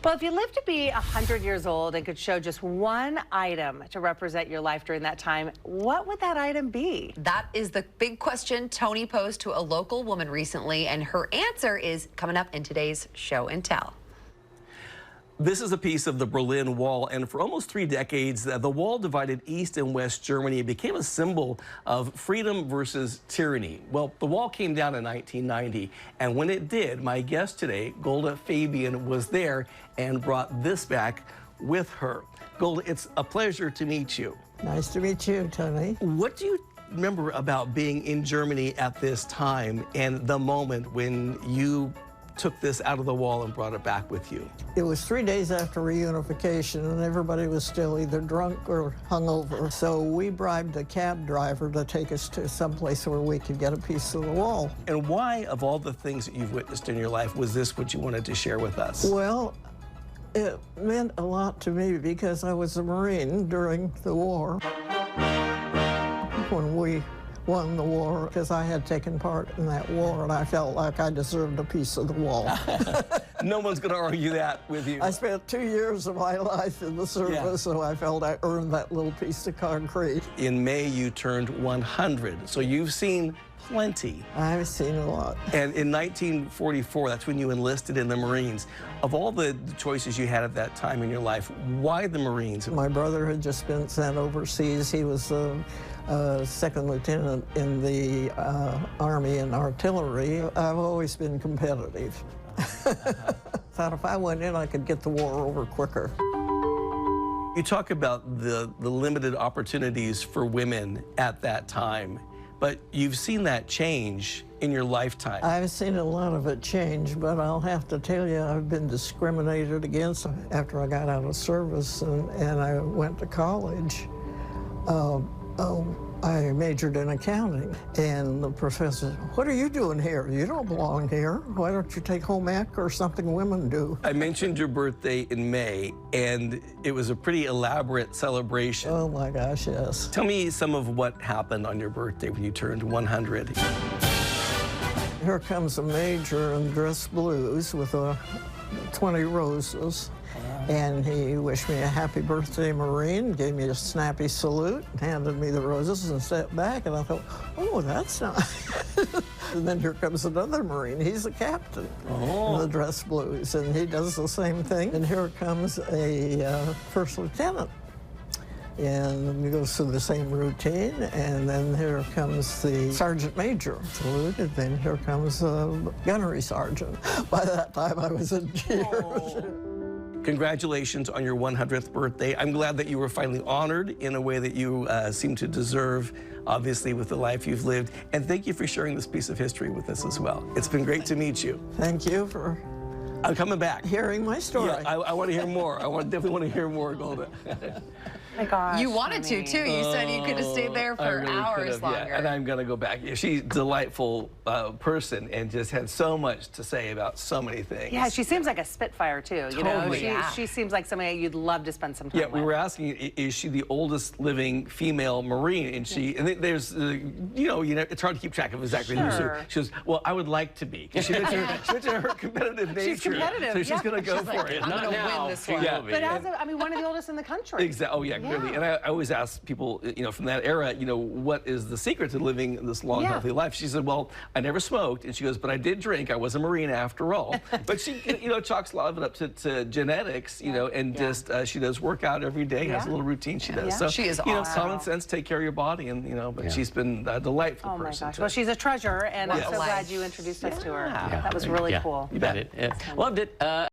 Well, if you lived to be 100 years old and could show just one item to represent your life during that time, what would that item be? That is the big question Tony posed to a local woman recently, and her answer is coming up in today's Show and Tell. This is a piece of the Berlin Wall, and for almost 3 decades, the wall divided East and West Germany. It became a symbol of freedom versus tyranny. Well, the wall came down in 1990, and when it did, my guest today, Golda Fabian, was there and brought this back with her. Golda, it's a pleasure to meet you. Nice to meet you, Tony. What do you remember about being in Germany at this time and the moment when you took this out of the wall and brought it back with you? It was 3 days after reunification, and everybody was still either drunk or hungover. So we bribed a cab driver to take us to someplace where we could get a piece of the wall. And why, of all the things that you've witnessed in your life, was this what you wanted to share with us? Well, it meant a lot to me because I was a Marine during the war. When we won the war, because I had taken part in that war, and I felt like I deserved a piece of the wall. No one's going to argue that with you. I spent 2 years of my life in the service, so I felt I earned that little piece of concrete. In May, you turned 100, so you've seen plenty. I've seen a lot. And in 1944, that's when you enlisted in the Marines. Of all the choices you had at that time in your life, why the Marines? My brother had just been sent overseas. He was the second lieutenant in the Army and artillery. I've always been competitive. Thought if I went in, I could get the war over quicker. You talk about the limited opportunities for women at that time, but you've seen that change in your lifetime. I've seen a lot of it change, but I'll have to tell you, I've been discriminated against after I got out of service and I went to college. I majored in accounting, and the professor said, "What are you doing here? You don't belong here. Why don't you take home ec or something women do?" I mentioned your birthday in May, and it was a pretty elaborate celebration. Oh my gosh, yes. Tell me some of what happened on your birthday when you turned 100. Here comes a major in dress blues with 20 roses. And he wished me a happy birthday, Marine, gave me a snappy salute, handed me the roses and stepped back, and I thought, oh, that's nice. And then here comes another Marine. He's a captain in the dress blues, and he does the same thing. And here comes a first lieutenant. And he goes through the same routine, and then here comes the sergeant major saluted, then here comes a gunnery sergeant. By that time, I was in tears. Congratulations on your 100th birthday. I'm glad that you were finally honored in a way that you seem to deserve, obviously, with the life you've lived. And thank you for sharing this piece of history with us as well. It's been great to meet you. Thank you for I'm coming back. Hearing my story. Yeah, I want to hear more. Definitely want to hear more, Golda. My gosh, you wanted to, too. You said you could have stayed there for hours longer. Yeah, and I'm going to go back. She's a delightful person and just had so much to say about so many things. Yeah, she seems like a spitfire, too. You know, she seems like somebody you'd love to spend some time with. Yeah, we were asking, is she the oldest living female Marine? And there's, it's hard to keep track of exactly who's who. She goes, well, I would like to be. She mentioned her competitive nature. She's competitive. So she's going to go for it. I'm going to win this one. Yeah. But as one of the oldest in the country. Exactly. Oh, yeah, clearly. And I always ask people, from that era, what is the secret to living this long, healthy life? She said, well, I never smoked. And she goes, but I did drink. I was a Marine after all. But she, chalks a lot of it up to genetics, and just, she does work out every day, has a little routine she does. So, she is awesome. Common sense, take care of your body. And, but she's been a delightful person. Oh, my gosh. Well, she's a treasure, and I'm so glad you introduced us to her. That was really cool. You bet. Loved it.